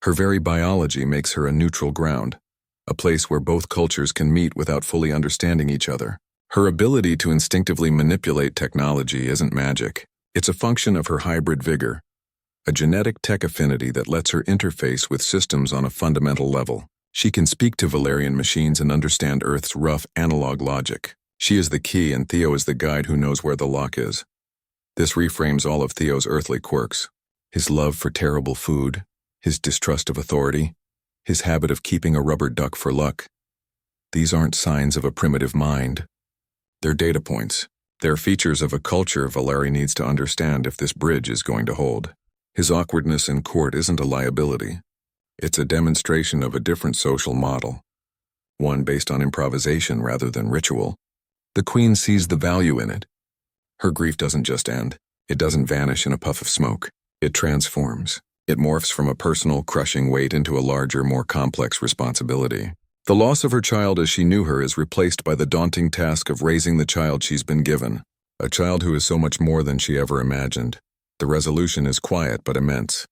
Her very biology makes her a neutral ground, a place where both cultures can meet without fully understanding each other. Her ability to instinctively manipulate technology isn't magic. It's a function of her hybrid vigor, a genetic tech affinity that lets her interface with systems on a fundamental level. She can speak to Valerian machines and understand Earth's rough analog logic. She is the key and Theo is the guide who knows where the lock is. This reframes all of Theo's earthly quirks. His love for terrible food, his distrust of authority, his habit of keeping a rubber duck for luck. These aren't signs of a primitive mind. They're data points. They're features of a culture Valeri needs to understand if this bridge is going to hold. His awkwardness in court isn't a liability. It's a demonstration of a different social model, one based on improvisation rather than ritual. The Queen sees the value in it. Her grief doesn't just end. It doesn't vanish in a puff of smoke. It transforms. It morphs from a personal, crushing weight into a larger, more complex responsibility. The loss of her child as she knew her is replaced by the daunting task of raising the child she's been given, a child who is so much more than she ever imagined. The resolution is quiet but immense.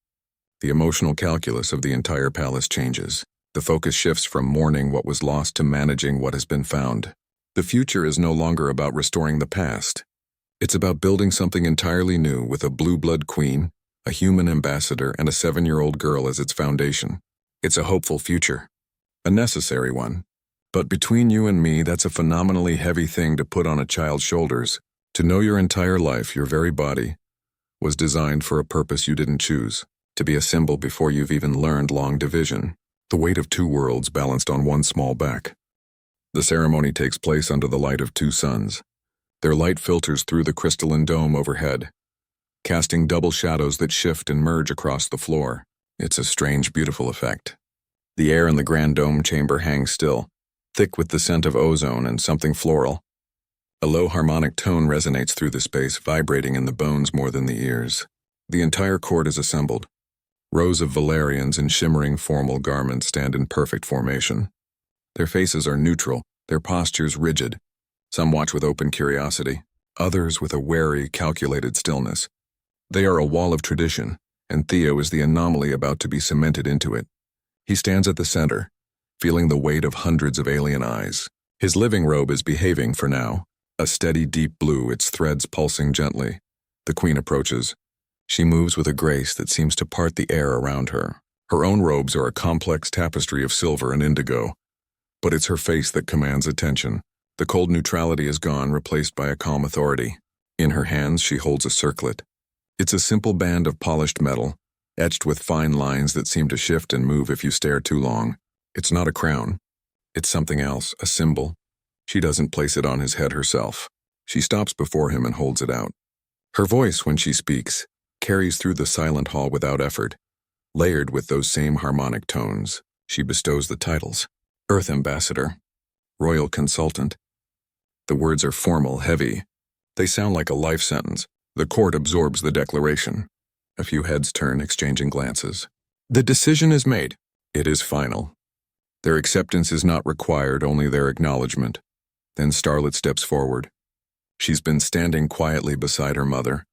The emotional calculus of the entire palace changes. The focus shifts from mourning what was lost to managing what has been found. The future is no longer about restoring the past. It's about building something entirely new with a blue-blood queen, a human ambassador, and a 7-year-old girl as its foundation. It's a hopeful future. A necessary one. But between you and me, that's a phenomenally heavy thing to put on a child's shoulders. To know your entire life, your very body, was designed for a purpose you didn't choose. To be a symbol before you've even learned long division. The weight of 2 worlds balanced on one small back. The ceremony takes place under the light of 2 suns. Their light filters through the crystalline dome overhead, casting double shadows that shift and merge across the floor. It's a strange, beautiful effect. The air in the grand dome chamber hangs still, thick with the scent of ozone and something floral. A low harmonic tone resonates through the space, vibrating in the bones more than the ears. The entire court is assembled. Rows of Valerians in shimmering formal garments stand in perfect formation. Their faces are neutral, their postures rigid. Some watch with open curiosity, others with a wary, calculated stillness. They are a wall of tradition, and Theo is the anomaly about to be cemented into it. He stands at the center, feeling the weight of hundreds of alien eyes. His living robe is behaving for now, a steady deep blue, its threads pulsing gently. The Queen approaches. She moves with a grace that seems to part the air around her. Her own robes are a complex tapestry of silver and indigo, but it's her face that commands attention. The cold neutrality is gone, replaced by a calm authority. In her hands, she holds a circlet. It's a simple band of polished metal, etched with fine lines that seem to shift and move if you stare too long. It's not a crown. It's something else, a symbol. She doesn't place it on his head herself. She stops before him and holds it out. Her voice, when she speaks, carries through the silent hall without effort, layered with those same harmonic tones. She bestows the titles: Earth Ambassador, Royal Consultant. The words are formal, heavy. They sound like a life sentence. The court absorbs the declaration. A few heads turn, exchanging glances. The decision is made. It is final. Their acceptance is not required, only their acknowledgement. Then Starlet steps forward. She's been standing quietly beside her mother.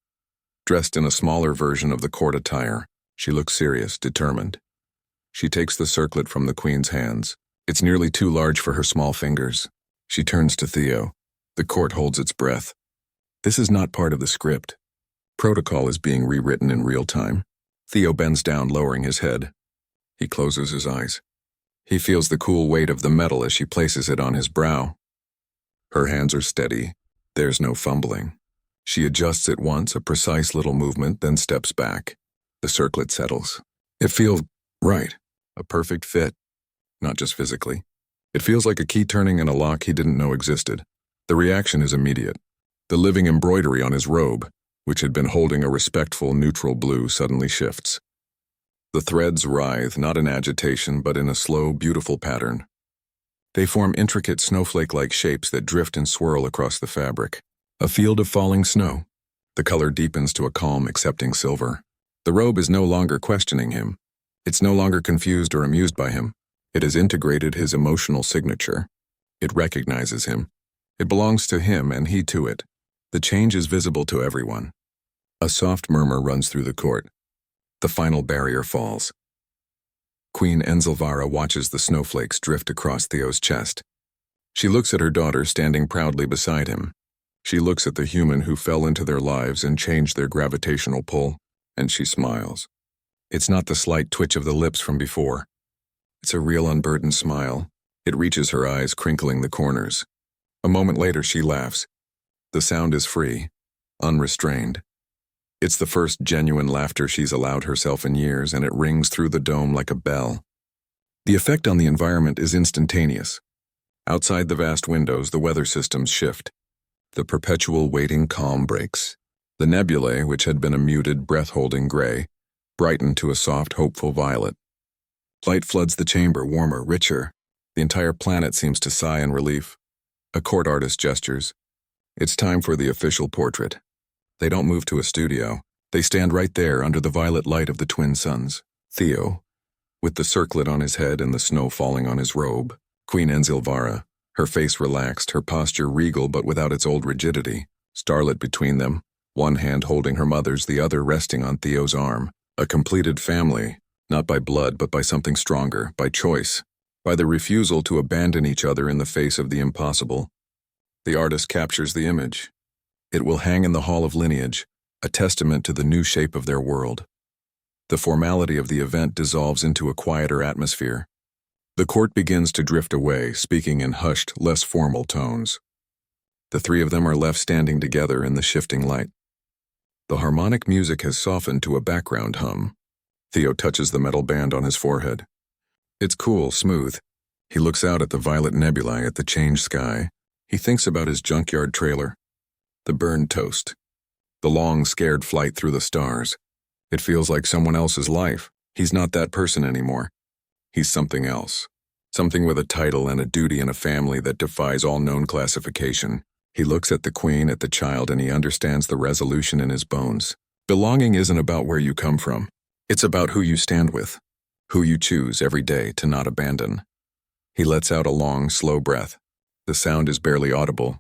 Dressed in a smaller version of the court attire, she looks serious, determined. She takes the circlet from the Queen's hands. It's nearly too large for her small fingers. She turns to Theo. The court holds its breath. This is not part of the script. Protocol is being rewritten in real time. Theo bends down, lowering his head. He closes his eyes. He feels the cool weight of the metal as she places it on his brow. Her hands are steady. There's no fumbling. She adjusts at once, a precise little movement, then steps back. The circlet settles. It feels right. A perfect fit. Not just physically. It feels like a key turning in a lock he didn't know existed. The reaction is immediate. The living embroidery on his robe, which had been holding a respectful neutral blue, suddenly shifts. The threads writhe, not in agitation, but in a slow, beautiful pattern. They form intricate snowflake-like shapes that drift and swirl across the fabric. A field of falling snow. The color deepens to a calm, accepting silver. The robe is no longer questioning him. It's no longer confused or amused by him. It has integrated his emotional signature. It recognizes him. It belongs to him and he to it. The change is visible to everyone. A soft murmur runs through the court. The final barrier falls. Queen Enzilvara watches the snowflakes drift across Theo's chest. She looks at her daughter standing proudly beside him. She looks at the human who fell into their lives and changed their gravitational pull, and she smiles. It's not the slight twitch of the lips from before. It's a real unburdened smile. It reaches her eyes, crinkling the corners. A moment later, she laughs. The sound is free, unrestrained. It's the first genuine laughter she's allowed herself in years, and it rings through the dome like a bell. The effect on the environment is instantaneous. Outside the vast windows, the weather systems shift. The perpetual waiting calm breaks. The nebulae, which had been a muted, breath-holding gray, brighten to a soft, hopeful violet. Light floods the chamber, warmer, richer. The entire planet seems to sigh in relief. A court artist gestures. It's time for the official portrait. They don't move to a studio. They stand right there under the violet light of the twin suns. Theo, with the circlet on his head and the snow falling on his robe. Queen Enzilvara, her face relaxed, her posture regal but without its old rigidity. Starlet between them, one hand holding her mother's, the other resting on Theo's arm. A completed family, not by blood but by something stronger, by choice, by the refusal to abandon each other in the face of the impossible. The artist captures the image. It will hang in the Hall of Lineage, a testament to the new shape of their world. The formality of the event dissolves into a quieter atmosphere. The court begins to drift away, speaking in hushed, less formal tones. The three of them are left standing together in the shifting light. The harmonic music has softened to a background hum. Theo touches the metal band on his forehead. It's cool, smooth. He looks out at the violet nebulae, at the changed sky. He thinks about his junkyard trailer. The burned toast. The long, scared flight through the stars. It feels like someone else's life. He's not that person anymore. He's something else. Something with a title and a duty and a family that defies all known classification. He looks at the queen, at the child, and he understands the resolution in his bones. Belonging isn't about where you come from. It's about who you stand with, who you choose every day to not abandon. He lets out a long, slow breath. The sound is barely audible.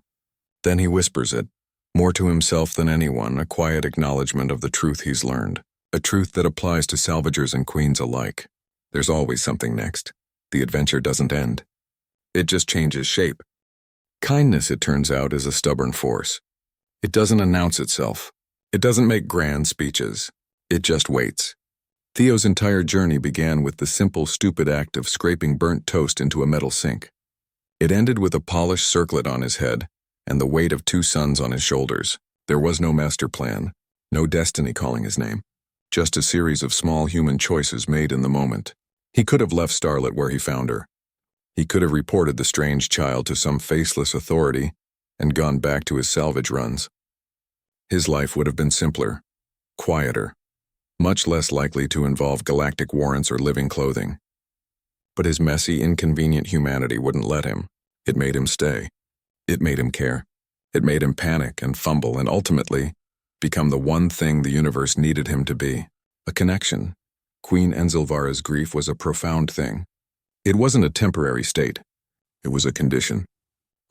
Then he whispers it, more to himself than anyone, a quiet acknowledgement of the truth he's learned, a truth that applies to salvagers and queens alike. There's always something next. The adventure doesn't end. It just changes shape. Kindness, it turns out, is a stubborn force. It doesn't announce itself. It doesn't make grand speeches. It just waits. Theo's entire journey began with the simple, stupid act of scraping burnt toast into a metal sink. It ended with a polished circlet on his head and the weight of two suns on his shoulders. There was no master plan, no destiny calling his name, just a series of small human choices made in the moment. He could have left Starlet where he found her. He could have reported the strange child to some faceless authority and gone back to his salvage runs. His life would have been simpler, quieter, much less likely to involve galactic warrants or living clothing. But his messy, inconvenient humanity wouldn't let him. It made him stay. It made him care. It made him panic and fumble and ultimately become the one thing the universe needed him to be, a connection. Queen Enzilvara's grief was a profound thing. It wasn't a temporary state. It was a condition,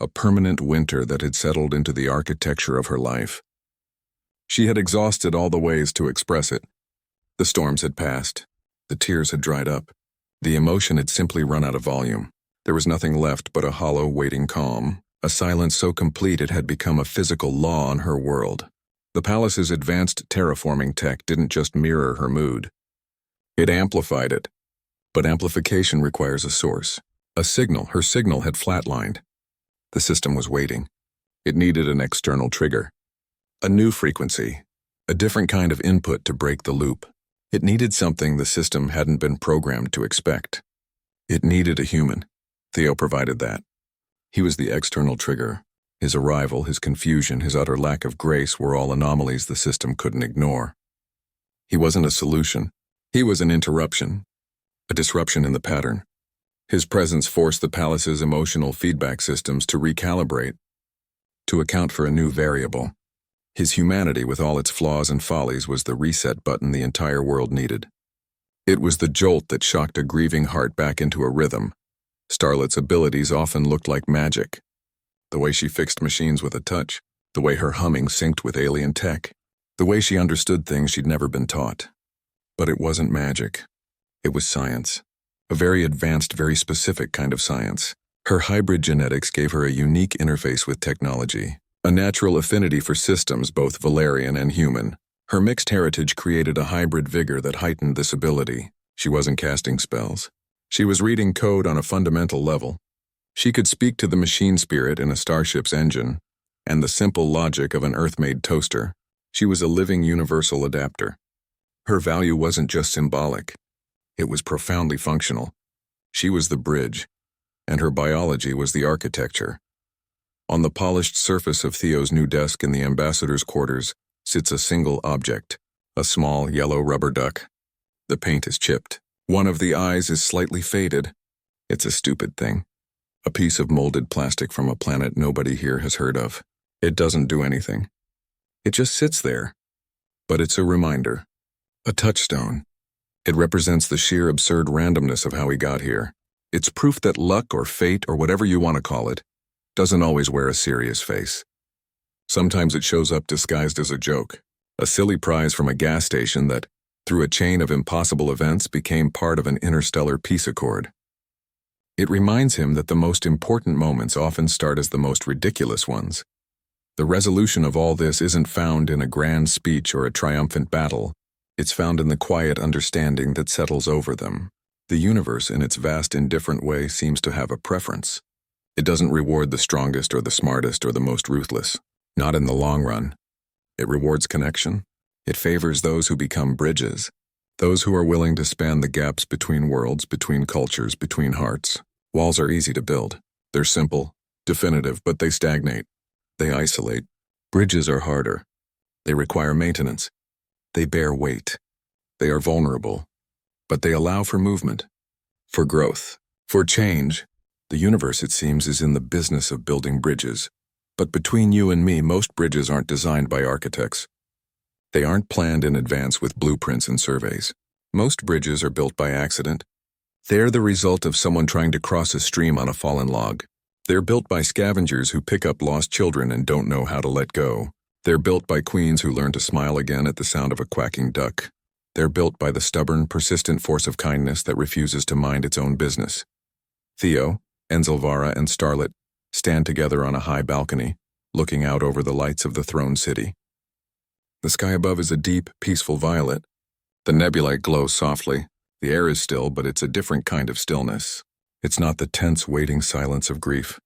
a permanent winter that had settled into the architecture of her life. She had exhausted all the ways to express it. The storms had passed. The tears had dried up. The emotion had simply run out of volume. There was nothing left but a hollow, waiting calm, a silence so complete it had become a physical law on her world. The palace's advanced terraforming tech didn't just mirror her mood. It amplified it. But amplification requires a source, a signal. Her signal had flatlined. The system was waiting. It needed an external trigger, a new frequency, a different kind of input to break the loop. It needed something the system hadn't been programmed to expect. It needed a human. Theo provided that. He was the external trigger. His arrival, his confusion, his utter lack of grace were all anomalies the system couldn't ignore. He wasn't a solution. He was an interruption, a disruption in the pattern. His presence forced the palace's emotional feedback systems to recalibrate, to account for a new variable. His humanity, with all its flaws and follies, was the reset button the entire world needed. It was the jolt that shocked a grieving heart back into a rhythm. Starlet's abilities often looked like magic. The way she fixed machines with a touch, the way her humming synced with alien tech, the way she understood things she'd never been taught. But it wasn't magic. It was science. A very advanced, very specific kind of science. Her hybrid genetics gave her a unique interface with technology, a natural affinity for systems, both Valerian and human. Her mixed heritage created a hybrid vigor that heightened this ability. She wasn't casting spells. She was reading code on a fundamental level. She could speak to the machine spirit in a starship's engine and the simple logic of an Earth-made toaster. She was a living universal adapter. Her value wasn't just symbolic. It was profoundly functional. She was the bridge, and her biology was the architecture. On the polished surface of Theo's new desk in the ambassador's quarters sits a single object, a small yellow rubber duck. The paint is chipped. One of the eyes is slightly faded. It's a stupid thing. A piece of molded plastic from a planet nobody here has heard of. It doesn't do anything. It just sits there. But it's a reminder. A touchstone. It represents the sheer absurd randomness of how we got here. It's proof that luck or fate or whatever you want to call it doesn't always wear a serious face. Sometimes it shows up disguised as a joke, a silly prize from a gas station that, through a chain of impossible events, became part of an interstellar peace accord. It reminds him that the most important moments often start as the most ridiculous ones. The resolution of all this isn't found in a grand speech or a triumphant battle. It's found in the quiet understanding that settles over them. The universe, in its vast, indifferent way, seems to have a preference. It doesn't reward the strongest or the smartest or the most ruthless. Not in the long run. It rewards connection. It favors those who become bridges, those who are willing to span the gaps between worlds, between cultures, between hearts. Walls are easy to build. They're simple, definitive, but they stagnate. They isolate. Bridges are harder. They require maintenance. They bear weight. They are vulnerable, but they allow for movement, for growth, for change. The universe, it seems, is in the business of building bridges. But between you and me, most bridges aren't designed by architects. They aren't planned in advance with blueprints and surveys. Most bridges are built by accident. They're the result of someone trying to cross a stream on a fallen log. They're built by scavengers who pick up lost children and don't know how to let go. They're built by queens who learn to smile again at the sound of a quacking duck. They're built by the stubborn, persistent force of kindness that refuses to mind its own business. Theo, Enzilvara, and Starlet stand together on a high balcony, looking out over the lights of the throne city. The sky above is a deep, peaceful violet. The nebulae glow softly. The air is still, but it's a different kind of stillness. It's not the tense, waiting silence of grief.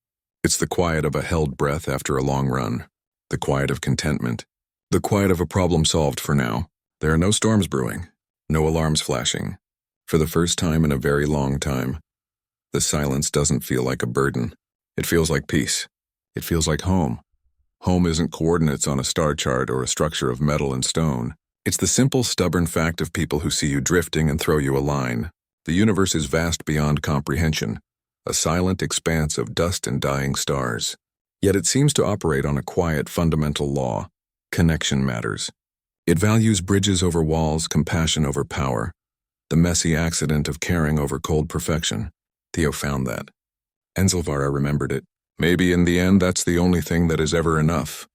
It's the quiet of a held breath after a long run. The quiet of contentment. The quiet of a problem solved for now. There are no storms brewing. No alarms flashing. For the first time in a very long time, the silence doesn't feel like a burden. It feels like peace. It feels like home. Home isn't coordinates on a star chart or a structure of metal and stone. It's the simple, stubborn fact of people who see you drifting and throw you a line. The universe is vast beyond comprehension, a silent expanse of dust and dying stars. Yet it seems to operate on a quiet, fundamental law. Connection matters. It values bridges over walls, compassion over power, the messy accident of caring over cold perfection. Theo found that. Enzilvara remembered it. Maybe in the end that's the only thing that is ever enough.